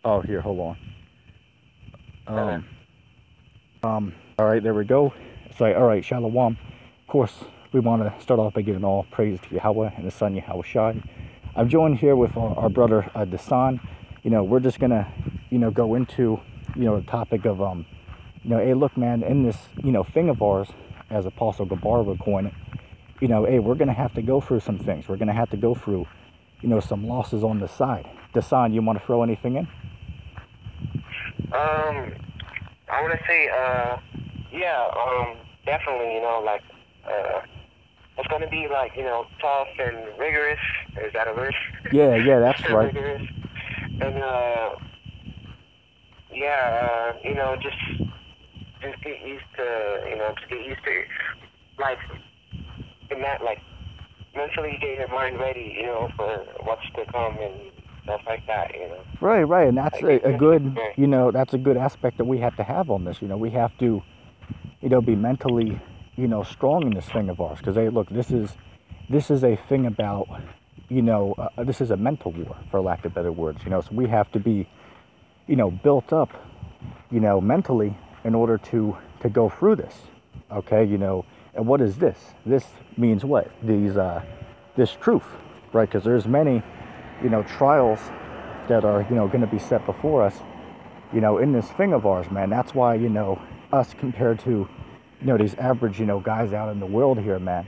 Oh, here, hold on. Okay. All right, there we go. It's like, all right, Shalom. Of course, we want to start off by giving all praise to Yahweh and the Son Yahweh Shai. I'm joined here with our brother Dasan. We're just gonna, go into, the topic of, hey, look, man, in this, thing of ours, as Apostle Gabar would coin it, hey, we're gonna have to go through some things. We're gonna have to go through, some losses on the side. Dasan, you want to throw anything in? I want to say, yeah, definitely, it's going to be like, tough and rigorous. Is that a word? Yeah, that's right. Rigorous. And, yeah, just get used to, like, in that, like, mentally get your mind ready, for what's to come and stuff like that. Right, and that's Like, a good, that's a good aspect that we have to have on this. We have to, be mentally, strong in this thing of ours. Because, hey, look, this is a thing about, this is a mental war, for lack of better words. So we have to be, built up, mentally in order to go through this. Okay, and what is this? This means what? This truth, right? Because there's many, trials that are, going to be set before us, in this thing of ours, man. That's why, us compared to, these average, guys out in the world here, man.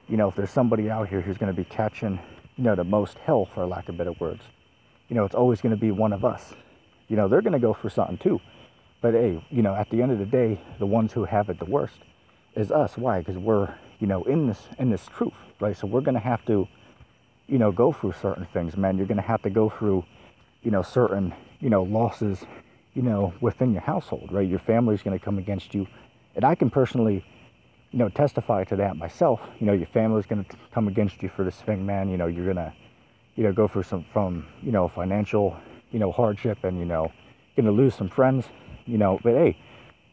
If there's somebody out here who's going to be catching, the most hell, for lack of better words, it's always going to be one of us. They're going to go for something too. But hey, at the end of the day, the ones who have it the worst is us. Why? Because we're, in this truth, right? So we're going to have to, go through certain things, man. You're going to have to go through, certain, losses, within your household, right? Your family's going to come against you. And I can personally, testify to that myself. Your family's going to come against you for this thing, man. You're going to, go through from, financial, hardship, and, going to lose some friends, but hey,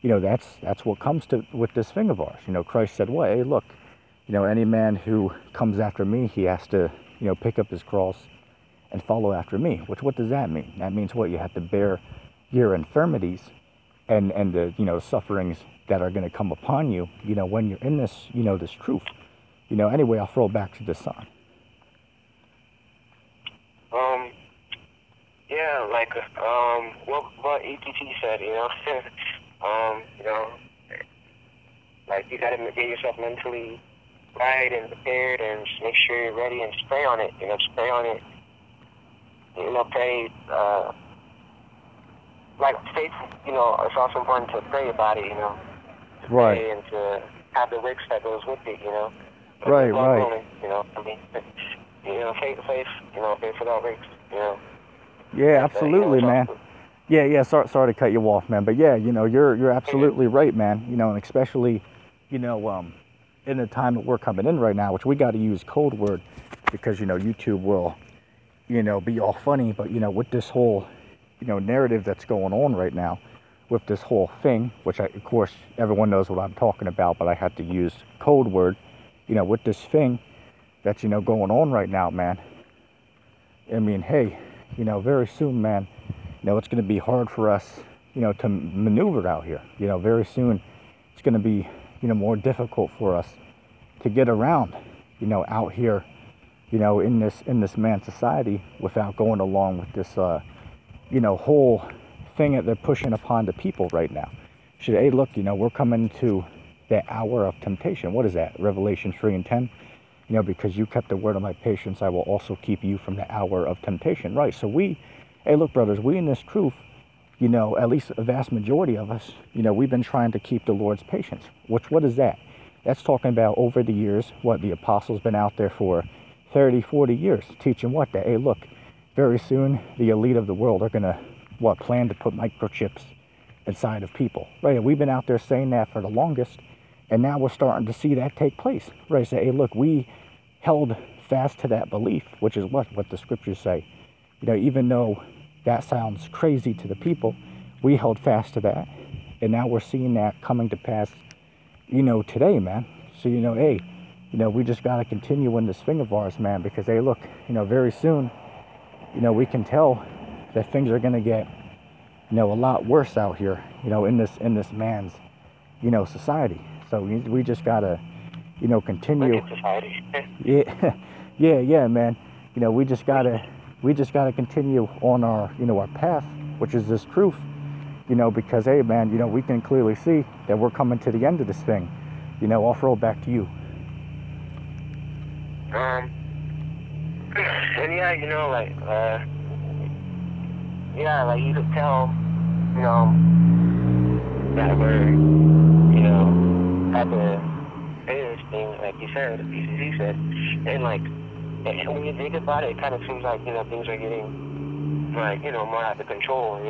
that's what comes with this thing of ours. Christ said, what? Hey, look, any man who comes after me, he has to, pick up his cross and follow after me. What does that mean? That means what? You have to bear your infirmities and the, sufferings that are going to come upon you, when you're in this, this truth. Anyway, I'll throw it back to the Son. Yeah, like, what ETT said, like, you gotta get yourself mentally right and prepared, and just make sure you're ready and spray on it, spray on it, pray, like, faith, it's also important to pray about it, to right. pray and to have the works that goes with it, Right. Rolling, faith without works, Yeah, absolutely, man. Yeah. Sorry to cut you off, man. But yeah, you're absolutely right, man. And especially, in the time that we're coming in right now, which we got to use code word because YouTube will, be all funny. But with this whole, narrative that's going on right now, with this whole thing, which of course everyone knows what I'm talking about, but I had to use code word, with this thing that's going on right now, man. I mean, hey. Very soon, man, it's going to be hard for us, to maneuver out here. Very soon it's going to be, more difficult for us to get around, out here, in this man society without going along with this, whole thing that they're pushing upon the people right now. Hey, look, we're coming to the hour of temptation. What is that? Revelation 3:10. Because you kept the word of my patience, I will also keep you from the hour of temptation. Right, so hey, look, brothers, we in this truth, at least a vast majority of us, we've been trying to keep the Lord's patience. What is that? That's talking about over the years, what the apostles been out there for 30, 40 years, teaching what? That, hey, look, very soon the elite of the world are going to, plan to put microchips inside of people. Right, and we've been out there saying that for the longest, and now we're starting to see that take place. Right, say, hey, look, we held fast to that belief, which is what the scriptures say. Even though that sounds crazy to the people, we held fast to that, and now we're seeing that coming to pass, today, man. So, hey, we just got to continue in this thing of ours, man, because, hey, look, very soon, we can tell that things are going to get, a lot worse out here, in this man's, society. So we just gotta, continue. Wicked society. Yeah, yeah, man. We just gotta continue on our, our path, which is this truth. Because hey, man, we can clearly see that we're coming to the end of this thing. I'll throw it back to you. And yeah, like you could tell, that we're, at the end of this thing, like you said, PCC said, and like, and when you think about it, it kind of seems like, things are getting, like, more out of control,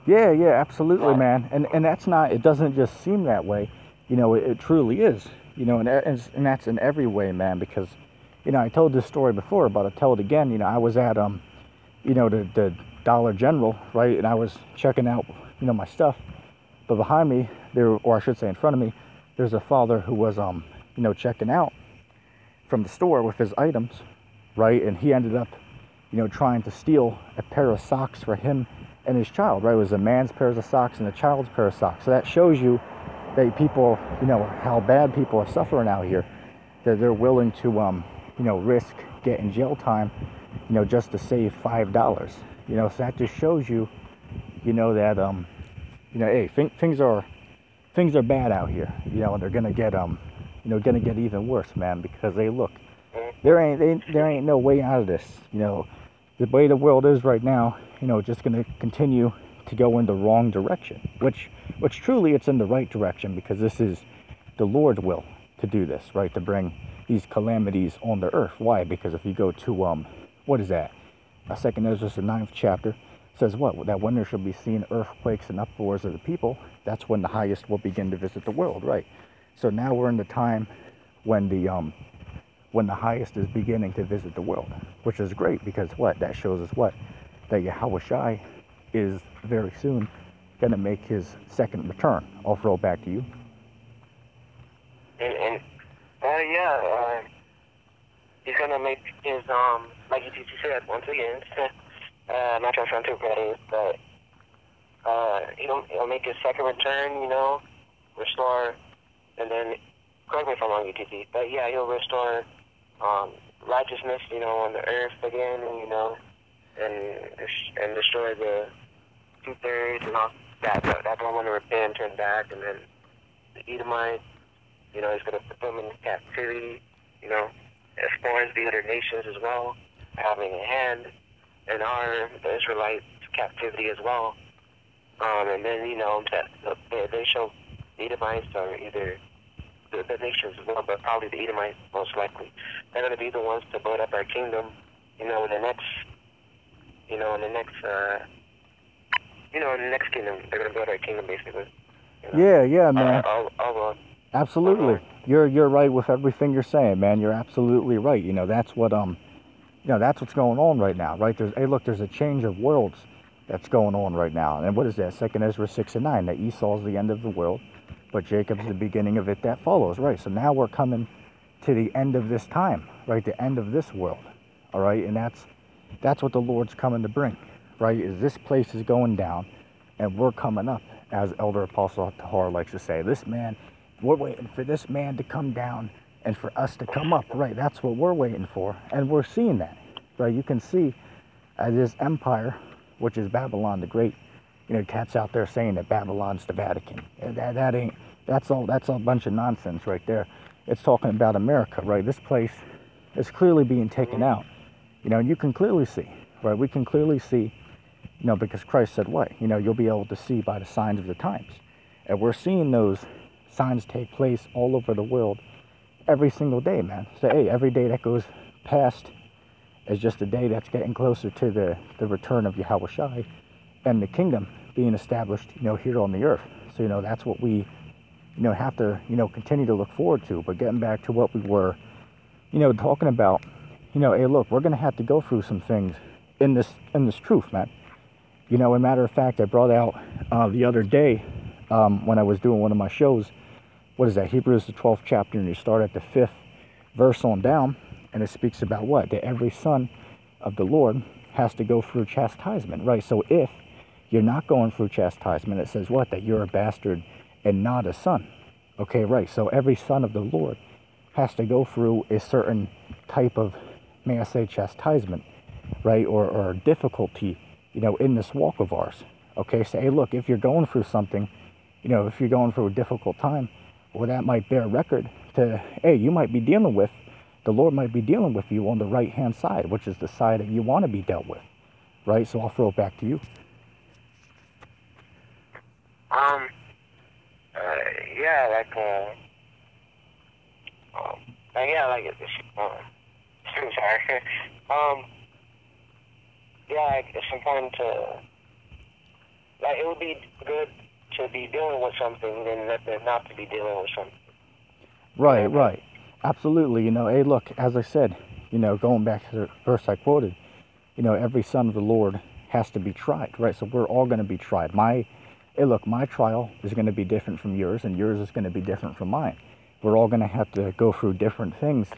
Yeah, absolutely, man. And that's not, it doesn't just seem that way, it truly is, and that's in every way, man, because, I told this story before, but I'll tell it again. I was at, the Dollar General, right, and I was checking out, my stuff, but behind me, or I should say in front of me, there's a father who was, checking out from the store with his items, right, and he ended up, trying to steal a pair of socks for him and his child, right? It was a man's pair of socks and a child's pair of socks. So that shows you that people, how bad people are suffering out here, that they're willing to, risk getting jail time, just to save $5. So that just shows you, that, hey, things are bad out here, and they're gonna get, gonna get even worse, man, because hey, look, there ain't no way out of this, the way the world is right now, just gonna continue to go in the wrong direction, which truly it's in the right direction, because this is the Lord's will to do this, right, to bring these calamities on the earth. Why? Because if you go to what is that, 2nd Ezra, the 9th chapter, says what? That when there shall be seen earthquakes and uproars of the people, that's when the highest will begin to visit the world, right? So now we're in the time when the highest is beginning to visit the world, which is great, because what? That shows us what? That Yahushua is very soon going to make his second return. I'll throw it back to you. And he's going to make his, like you said, once again, I'm not trying to interpret it, but he'll make his second return, restore, and then, correct me if I'm wrong, UTC, but yeah, he'll restore righteousness, on the earth again, and destroy the 2/3 and all that. That don't want to repent and turn back, and then the Edomite, he's going to put them in captivity, as far as the other nations as well, having a hand in the Israelite captivity as well. And then, that they show the Edomites are either the nations as well, but probably the Edomites most likely. They're going to be the ones to build up our kingdom, in the next kingdom. They're going to build our kingdom, basically. Yeah, man. Absolutely. You're right with everything you're saying, man. You're absolutely right. That's what that's what's going on right now, right? There's a change of worlds that's going on right now. And what is that? 2nd Ezra 6 and 9. That Esau's the end of the world, but Jacob's the beginning of it that follows, right? So now we're coming to the end of this time, right? The end of this world, all right? And that's what the Lord's coming to bring, right? Is this place is going down, and we're coming up, as Elder Apostle Tahar likes to say. We're waiting for this man to come down and for us to come up, right? That's what we're waiting for, and we're seeing that, right? You can see this empire, which is Babylon the Great. Cats out there saying that Babylon's the Vatican. That's a bunch of nonsense right there. It's talking about America, right? This place is clearly being taken out, and you can clearly see, right? We can clearly see, because Christ said what? You'll be able to see by the signs of the times, and we're seeing those signs take place all over the world every single day, man. So hey, every day that goes past is just a day that's getting closer to the return of Yahushua and the kingdom being established, here on the earth. So that's what we have to continue to look forward to. But getting back to what we were talking about, hey, look, we're gonna have to go through some things in this truth, man. As a matter of fact, I brought out the other day when I was doing one of my shows. What is that? Hebrews the 12th chapter, and you start at the 5th verse on down, and it speaks about what? That every son of the Lord has to go through chastisement, right? So if you're not going through chastisement. It says what? That you're a bastard and not a son. Okay, right. So every son of the Lord has to go through a certain type of, may I say, chastisement, right? Or difficulty, you know, in this walk of ours. Okay, so hey, look, if you're going through something, you know, if you're going through a difficult time, well, that might bear record to, hey, you might be dealing with, the Lord might be dealing with you on the right-hand side, which is the side that you want to be dealt with, right? So I'll throw it back to you. Yeah, sorry. Yeah, like, it's important to, like, it would be good to be dealing with something than not to be dealing with something. Right, right. Absolutely. You know, hey, look, as I said, you know, going back to the verse I quoted, you know, every son of the Lord has to be tried, right? So we're all going to be tried. Hey, look, my trial is going to be different from yours, and yours is going to be different from mine. We're all going to have to go through different things,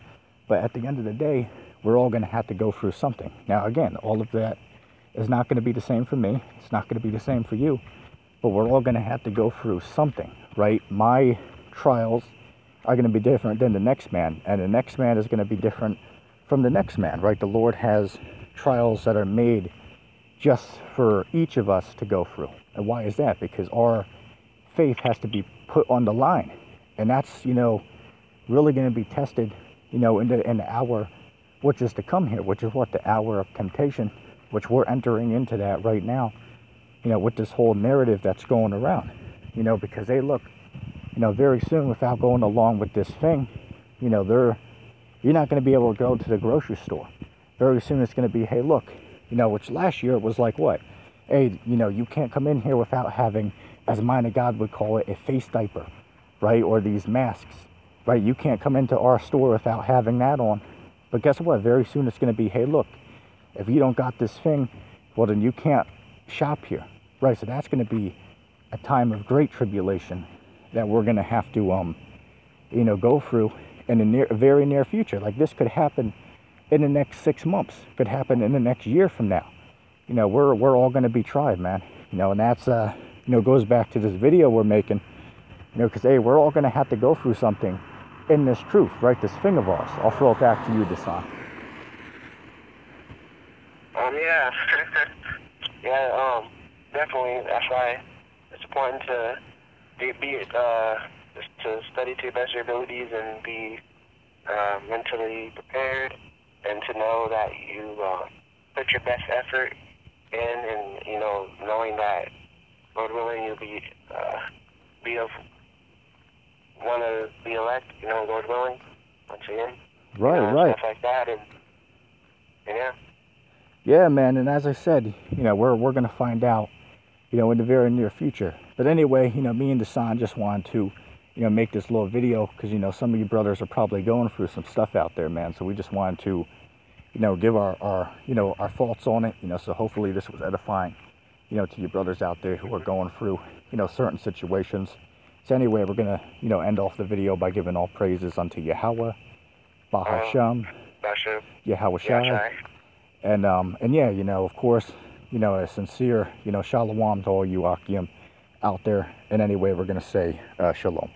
but at the end of the day, we're all going to have to go through something. Now, again, all of that is not going to be the same for me. It's not going to be the same for you, but we're all going to have to go through something, right? My trials are going to be different than the next man, and the next man is going to be different from the next man, right? The Lord has trials that are made just for each of us to go through. And why is that? Because our faith has to be put on the line, and that's, you know, really going to be tested, you know, in the hour which is to come here, which is what? The hour of temptation, which we're entering into that right now, you know, with this whole narrative that's going around, you know, because hey, look, you know, very soon, without going along with this thing, you know, you're not going to be able to go to the grocery store. Very soon it's going to be, hey, look, you know, which last year it was like what? Hey, you know, you can't come in here without having, as man of God would call it, a face diaper, right? Or these masks, right? You can't come into our store without having that on. But guess what? Very soon it's going to be, hey, look, if you don't got this thing, well, then you can't shop here, right? So that's going to be a time of great tribulation that we're going to have to, you know, go through in the very near future. Like this could happen in the next 6 months, could happen in the next year from now. You know, we're all going to be tried, man. You know, and that's, you know, goes back to this video we're making, you know, because, hey, we're all going to have to go through something in this truth, right? This thing of ours. I'll throw it back to you, Dasan. Yeah. Yeah, definitely. That's why it's important to to study to your best of your abilities and be mentally prepared, and to know that you put your best effort in, and, you know, knowing that, Lord willing, you'll be of one of the elect, you know, Lord willing, once again. Right, you know, right. Stuff like that, and yeah. Yeah, man, and as I said, you know, we're going to find out, you know, in the very near future. But anyway, you know, me and Dasan just wanted to, you know, make this little video because, you know, some of you brothers are probably going through some stuff out there, man. So we just wanted to, you know, give our you know, our thoughts on it, you know, so hopefully this was edifying, you know, to you brothers out there who are going through, you know, certain situations. So anyway, we're going to, you know, end off the video by giving all praises unto Yahweh, Bahasham, Yahweh Shai. And yeah, you know, of course, you know, a sincere, you know, shalom to all you Akim out there. And anyway, we're going to say shalom.